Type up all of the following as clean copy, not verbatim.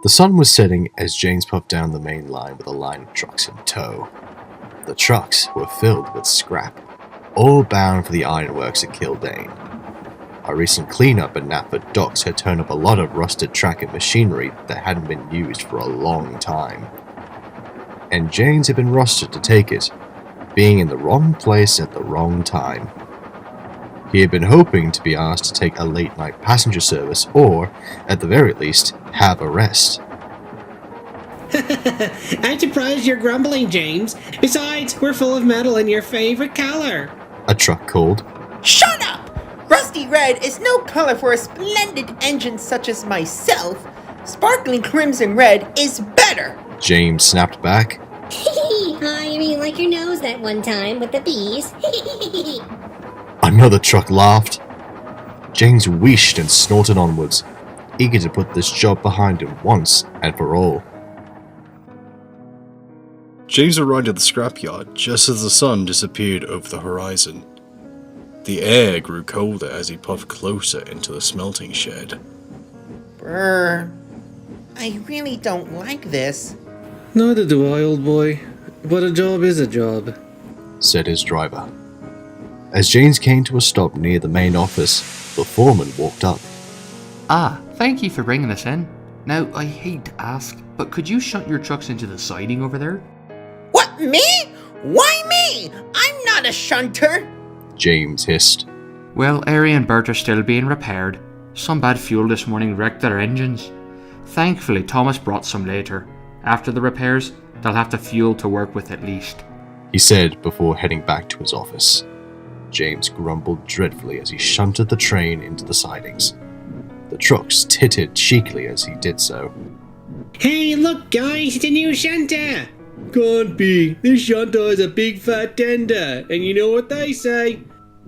The sun was setting as James puffed down the main line with a line of trucks in tow. The trucks were filled with scrap, all bound for the ironworks at Killdane. A recent cleanup at Knapford docks had turned up a lot of rusted track and machinery that hadn't been used for a long time. And James had been rusted to take it, being in the wrong place at the wrong time. He had been hoping to be asked to take a late-night passenger service or, at the very least, have a rest. I'm surprised you're grumbling, James. Besides, we're full of metal in your favorite color. A truck called. Shut up! Rusty red is no color for a splendid engine such as myself. Sparkling crimson red is better. James snapped back. You mean like your nose that one time with the bees? Another truck laughed. James wheeshed and snorted onwards, eager to put this job behind him once and for all. James arrived at the scrapyard just as the sun disappeared over the horizon. The air grew colder as he puffed closer into the smelting shed. Brr. I really don't like this. Neither do I, old boy. But a job is a job, said his driver. As James came to a stop near the main office, the foreman walked up. Thank you for bringing us in. Now, I hate to ask, but could you shunt your trucks into the siding over there? What, me? Why me? I'm not a shunter. James hissed. Well, Ari and Bert are still being repaired. Some bad fuel this morning wrecked their engines. Thankfully, Thomas brought some later. After the repairs, they'll have the fuel to work with at least, he said before heading back to his office. James grumbled dreadfully as he shunted the train into the sidings. The trucks tittered cheekily as he did so. Hey, look, guys, it's a new shunter. Can't be. This shunter is a big fat tender, and you know what they say.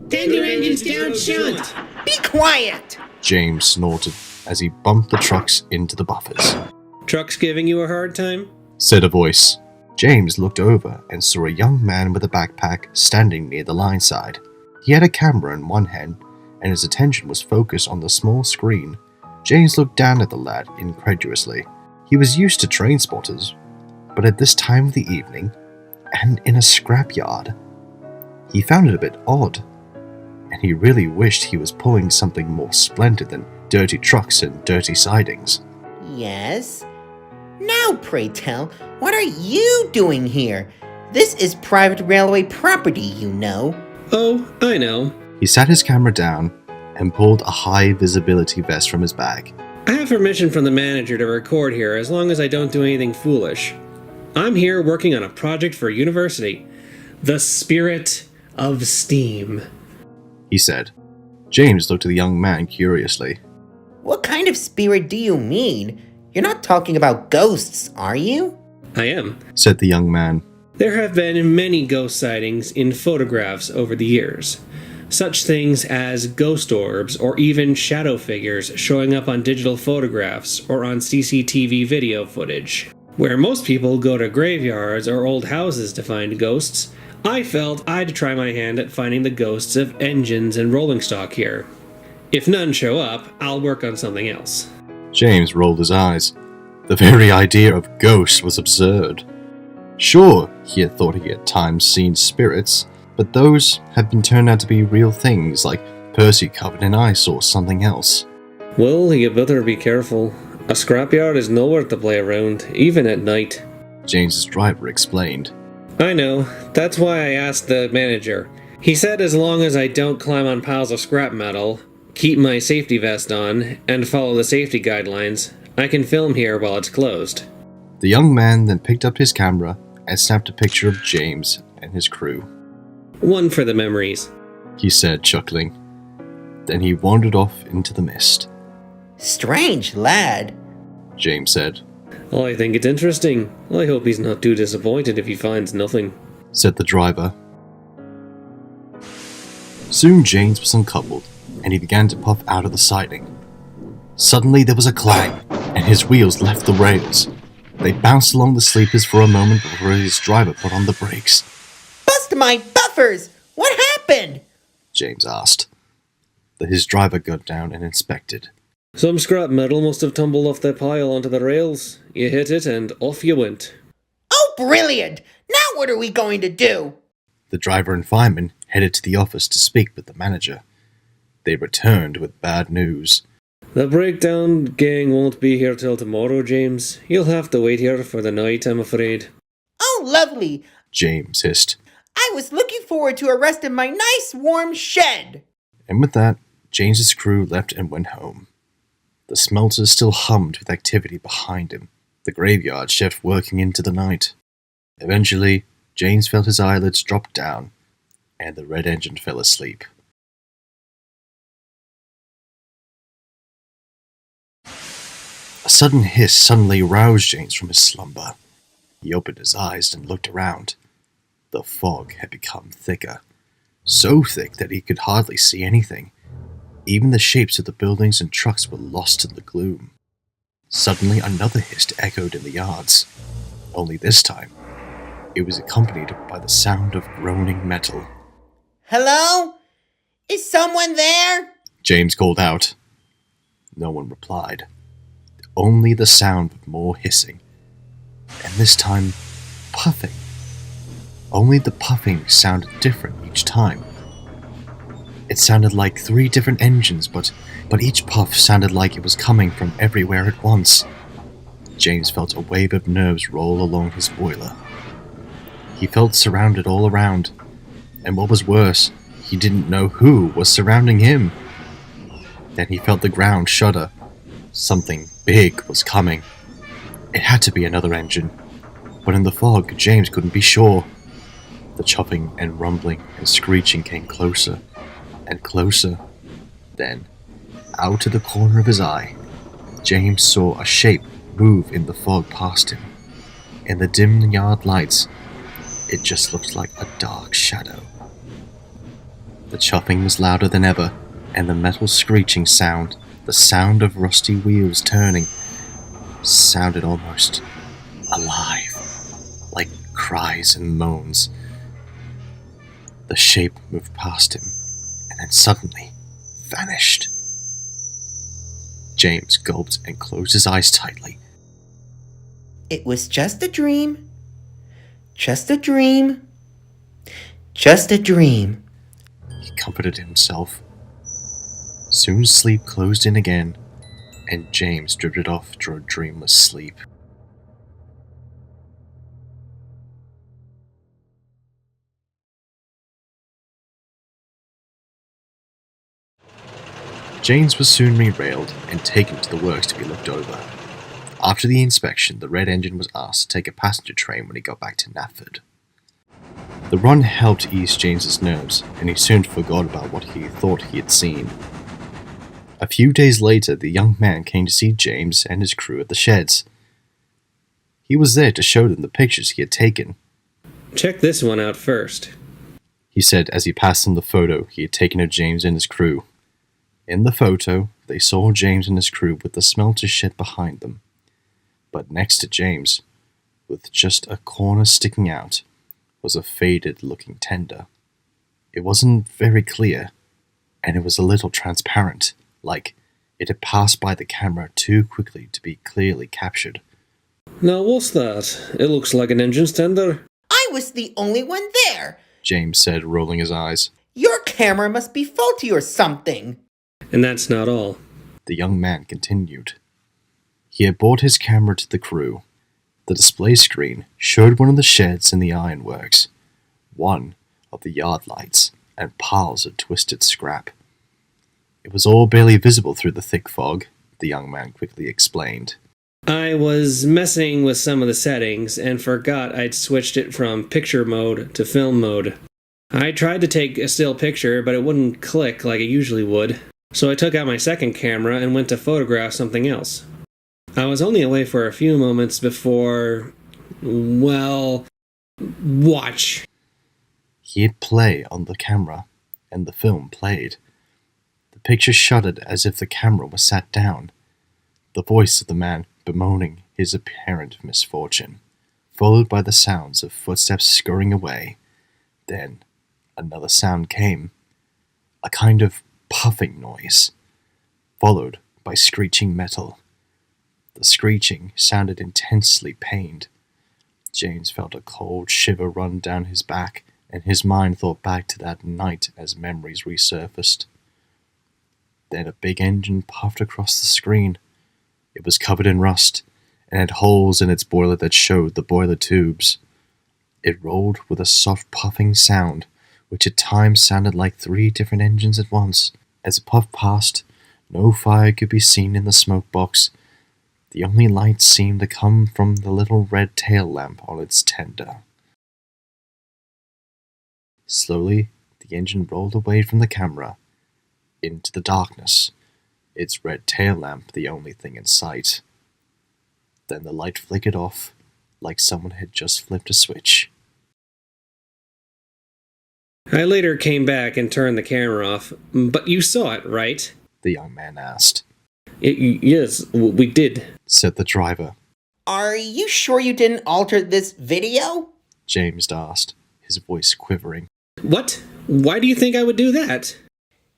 Tender engines don't shunt. Be quiet. James snorted as he bumped the trucks into the buffers. Trucks giving you a hard time? Said a voice. James looked over and saw a young man with a backpack standing near the line side. He had a camera in one hand, and his attention was focused on the small screen. James looked down at the lad incredulously. He was used to train spotters, but at this time of the evening, and in a scrapyard, he found it a bit odd, and he really wished he was pulling something more splendid than dirty trucks and dirty sidings. Yes? Now, pray tell, what are you doing here? This is private railway property, you know. Oh, I know. He sat his camera down and pulled a high-visibility vest from his bag. I have permission from the manager to record here as long as I don't do anything foolish. I'm here working on a project for a university. The Spirit of Steam, he said. James looked at the young man curiously. What kind of spirit do you mean? You're not talking about ghosts, are you? I am, said the young man. There have been many ghost sightings in photographs over the years. Such things as ghost orbs or even shadow figures showing up on digital photographs or on CCTV video footage. Where most people go to graveyards or old houses to find ghosts, I felt I'd try my hand at finding the ghosts of engines and rolling stock here. If none show up, I'll work on something else. James rolled his eyes. The very idea of ghosts was absurd. Sure, he had thought he had at times seen spirits, but those had been turned out to be real things like Percy covered in ice or something else. Well, you better be careful. A scrapyard is nowhere to play around, even at night. James's driver explained. I know. That's why I asked the manager. He said as long as I don't climb on piles of scrap metal, keep my safety vest on, and follow the safety guidelines, I can film here while it's closed. The young man then picked up his camera and snapped a picture of James and his crew. One for the memories, he said, chuckling. Then he wandered off into the mist. Strange lad, James said. I think it's interesting. I hope he's not too disappointed if he finds nothing, said the driver. Soon James was uncoupled, and he began to puff out of the siding. Suddenly there was a clang, and his wheels left the rails. They bounced along the sleepers for a moment before his driver put on the brakes. Bust my buffers! What happened? James asked. His driver got down and inspected. Some scrap metal must have tumbled off the pile onto the rails. You hit it and off you went. Oh, brilliant! Now what are we going to do? The driver and fireman headed to the office to speak with the manager. They returned with bad news. The breakdown gang won't be here till tomorrow, James. You'll have to wait here for the night, I'm afraid. Oh, lovely! James hissed. I was looking forward to a rest in my nice warm shed! And with that, James's crew left and went home. The smelter still hummed with activity behind him, the graveyard shift working into the night. Eventually, James felt his eyelids drop down, and the red engine fell asleep. A sudden hiss suddenly roused James from his slumber. He opened his eyes and looked around. The fog had become thicker, so thick that he could hardly see anything. Even the shapes of the buildings and trucks were lost in the gloom. Suddenly another hiss echoed in the yards. Only this time, it was accompanied by the sound of groaning metal. Hello? Is someone there? James called out. No one replied. Only the sound of more hissing. And this time, puffing. Only the puffing sounded different each time. It sounded like 3 different engines, but each puff sounded like it was coming from everywhere at once. James felt a wave of nerves roll along his boiler. He felt surrounded all around, and what was worse, he didn't know who was surrounding him. Then he felt the ground shudder. Something big was coming. It had to be another engine, but in the fog, James couldn't be sure. The chopping and rumbling and screeching came closer and closer. Then, out of the corner of his eye, James saw a shape move in the fog past him. In the dim yard lights, it just looked like a dark shadow. The chopping was louder than ever, and the metal screeching sound, the sound of rusty wheels turning, sounded almost alive, like cries and moans. The shape moved past him, and then suddenly vanished. James gulped and closed his eyes tightly. It was just a dream. Just a dream. Just a dream. He comforted himself. Soon sleep closed in again, and James drifted off to a dreamless sleep. James was soon derailed and taken to the works to be looked over. After the inspection, the red engine was asked to take a passenger train when he got back to Knapford. The run helped ease James's nerves, and he soon forgot about what he thought he had seen. A few days later, the young man came to see James and his crew at the sheds. He was there to show them the pictures he had taken. Check this one out first, He said as he passed them the photo he had taken of James and his crew. In the photo, they saw James and his crew with the smelter shed behind them. But next to James, with just a corner sticking out, was a faded-looking tender. It wasn't very clear, and it was a little transparent, like it had passed by the camera too quickly to be clearly captured. Now what's that? It looks like an engine tender. I was the only one there. James said, rolling his eyes. Your camera must be faulty or something. And that's not all. The young man continued. He had brought his camera to the crew. The display screen showed one of the sheds in the ironworks, one of the yard lights, and piles of twisted scrap. It was all barely visible through the thick fog, the young man quickly explained. I was messing with some of the settings and forgot I'd switched it from picture mode to film mode. I tried to take a still picture, but it wouldn't click like it usually would. So I took out my second camera and went to photograph something else. I was only away for a few moments before, well, watch. He hit play on the camera, and the film played. The picture shuddered as if the camera was sat down. The voice of the man bemoaning his apparent misfortune, followed by the sounds of footsteps scurrying away. Then another sound came, a kind of puffing noise, followed by screeching metal. The screeching sounded intensely pained. James felt a cold shiver run down his back, and his mind thought back to that night as memories resurfaced. Then a big engine puffed across the screen. It was covered in rust, and had holes in its boiler that showed the boiler tubes. It rolled with a soft puffing sound, which at times sounded like 3 different engines at once. As it puffed past, no fire could be seen in the smoke box. The only light seemed to come from the little red tail lamp on its tender. Slowly, the engine rolled away from the camera, into the darkness, its red tail lamp the only thing in sight. Then the light flickered off, like someone had just flipped a switch. I later came back and turned the camera off, but you saw it, right? The young man asked. Yes, we did, said the driver. Are you sure you didn't alter this video? James asked, his voice quivering. What? Why do you think I would do that?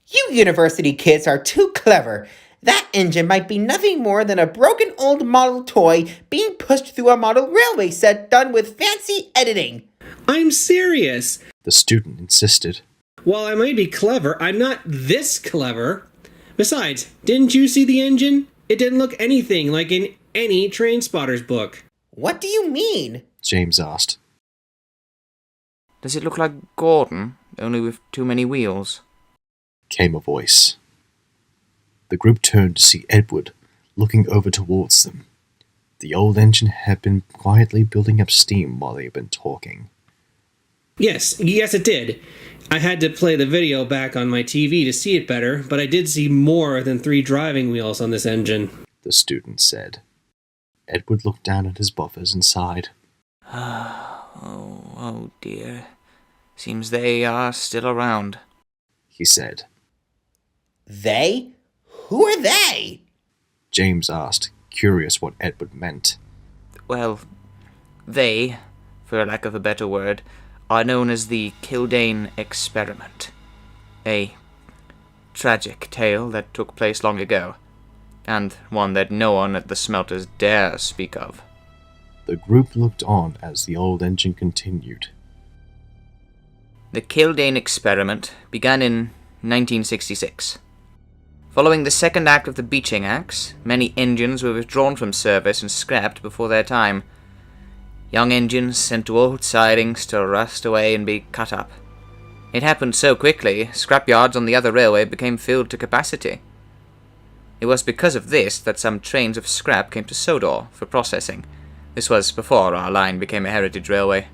You university kids are too clever. That engine might be nothing more than a broken old model toy being pushed through a model railway set done with fancy editing. I'm serious. The student insisted. While I might be clever, I'm not this clever. Besides, didn't you see the engine? It didn't look anything like in any train spotter's book. What do you mean? James asked. Does it look like Gordon, only with too many wheels? Came a voice. The group turned to see Edward looking over towards them. The old engine had been quietly building up steam while they had been talking. Yes, it did. I had to play the video back on my TV to see it better, but I did see more than 3 driving wheels on this engine, the student said. Edward looked down at his buffers and sighed. Oh dear. Seems they are still around, he said. They? Who are they? James asked, curious what Edward meant. Well, they, for lack of a better word, are known as the Killdane experiment. A tragic tale that took place long ago, and one that no one at the smelters dare speak of. The group looked on as the old engine continued. The Killdane experiment began in 1966. Following the second act of the Beeching Acts, many engines were withdrawn from service and scrapped before their time. Young engines sent to old sidings to rust away and be cut up. It happened so quickly, scrapyards on the other railway became filled to capacity. It was because of this that some trains of scrap came to Sodor for processing. This was before our line became a heritage railway.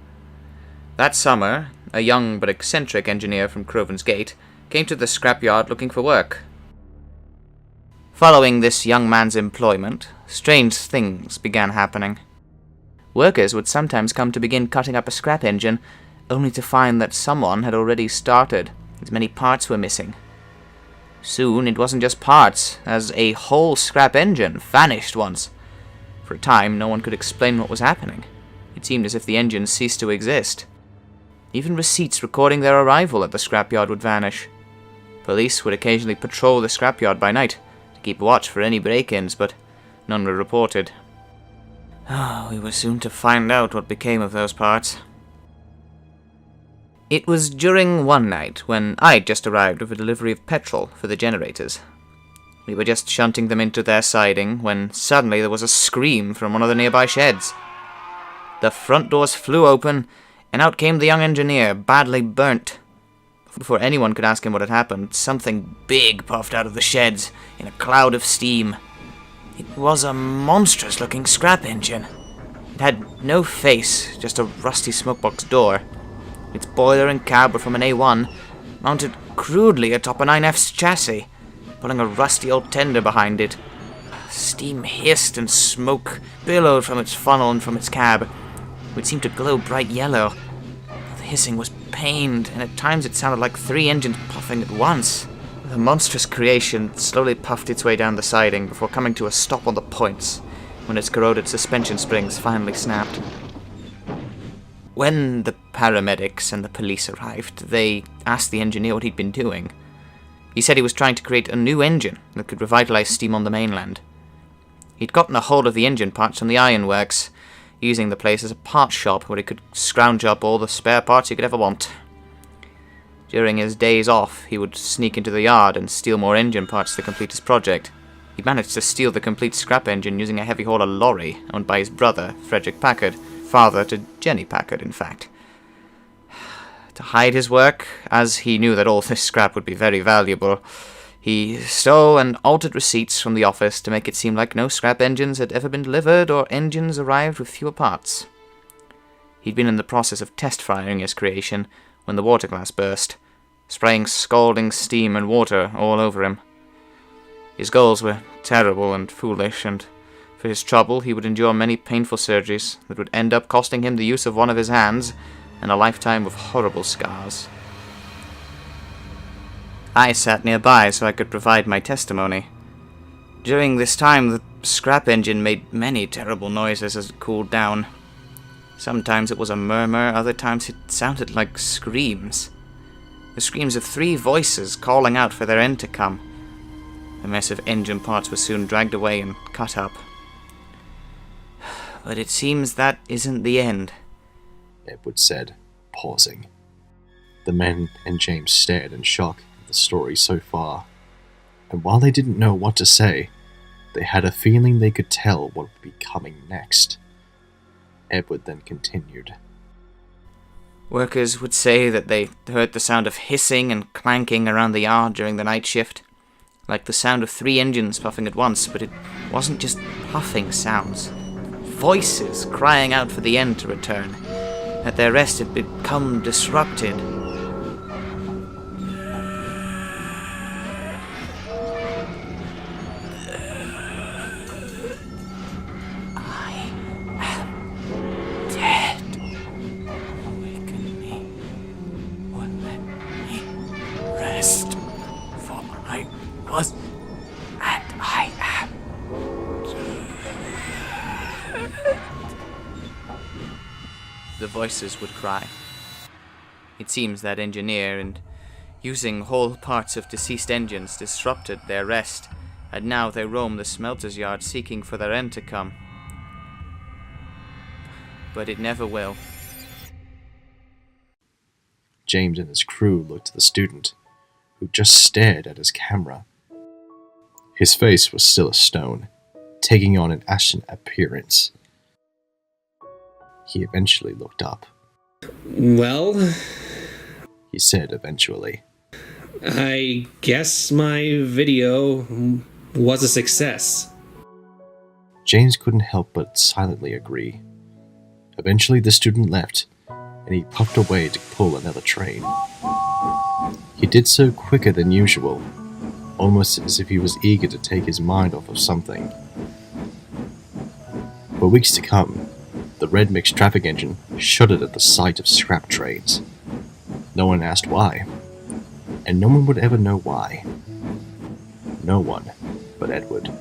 That summer, a young but eccentric engineer from Croven's Gate came to the scrapyard looking for work. Following this young man's employment, strange things began happening. Workers would sometimes come to begin cutting up a scrap engine, only to find that someone had already started, as many parts were missing. Soon it wasn't just parts, as a whole scrap engine vanished once. For a time, no one could explain what was happening. It seemed as if the engine ceased to exist. Even receipts recording their arrival at the scrapyard would vanish. Police would occasionally patrol the scrapyard by night to keep watch for any break-ins, but none were reported. We were soon to find out what became of those parts. It was during one night when I'd just arrived with a delivery of petrol for the generators. We were just shunting them into their siding when suddenly there was a scream from one of the nearby sheds. The front doors flew open, and out came the young engineer, badly burnt. Before anyone could ask him what had happened, something big puffed out of the sheds in a cloud of steam. It was a monstrous-looking scrap engine. It had no face, just a rusty smokebox door. Its boiler and cab were from an A1, mounted crudely atop a 9F's chassis, pulling a rusty old tender behind it. Steam hissed and smoke billowed from its funnel and from its cab, which seemed to glow bright yellow. The hissing was pained, and at times it sounded like 3 engines puffing at once. The monstrous creation slowly puffed its way down the siding before coming to a stop on the points, when its corroded suspension springs finally snapped. When the paramedics and the police arrived, they asked the engineer what he'd been doing. He said he was trying to create a new engine that could revitalize steam on the mainland. He'd gotten a hold of the engine parts from the ironworks, using the place as a parts shop where he could scrounge up all the spare parts he could ever want. During his days off, he would sneak into the yard and steal more engine parts to complete his project. He'd managed to steal the complete scrap engine using a heavy hauler lorry owned by his brother, Frederick Packard, father to Jenny Packard, in fact. To hide his work, as he knew that all this scrap would be very valuable, he stole and altered receipts from the office to make it seem like no scrap engines had ever been delivered or engines arrived with fewer parts. He'd been in the process of test firing his creation when the water glass burst, spraying scalding steam and water all over him. His goals were terrible and foolish, and for his trouble he would endure many painful surgeries that would end up costing him the use of one of his hands and a lifetime of horrible scars. I sat nearby so I could provide my testimony. During this time, the scrap engine made many terrible noises as it cooled down. Sometimes it was a murmur, other times it sounded like screams. The screams of 3 voices calling out for their end to come. The mess of engine parts was soon dragged away and cut up. But it seems that isn't the end, Edward said, pausing. The men and James stared in shock at the story so far, and while they didn't know what to say, they had a feeling they could tell what would be coming next. Edward then continued. Workers would say that they heard the sound of hissing and clanking around the yard during the night shift, like the sound of 3 engines puffing at once, but it wasn't just puffing sounds. Voices crying out for the end to return, that their rest had become disrupted. The voices would cry. It seems that engineer, and using whole parts of deceased engines, disrupted their rest, and now they roam the smelter's yard seeking for their end to come. But it never will. James and his crew looked at the student, who just stared at his camera. His face was still a stone, taking on an ashen appearance. He eventually looked up. Well, He said eventually. I guess my video was a success. James couldn't help but silently agree. Eventually the student left, and he puffed away to pull another train. He did so quicker than usual, almost as if he was eager to take his mind off of something. For weeks to come, the red mixed traffic engine shuddered at the sight of scrap trains. No one asked why, and no one would ever know why. No one but Edward.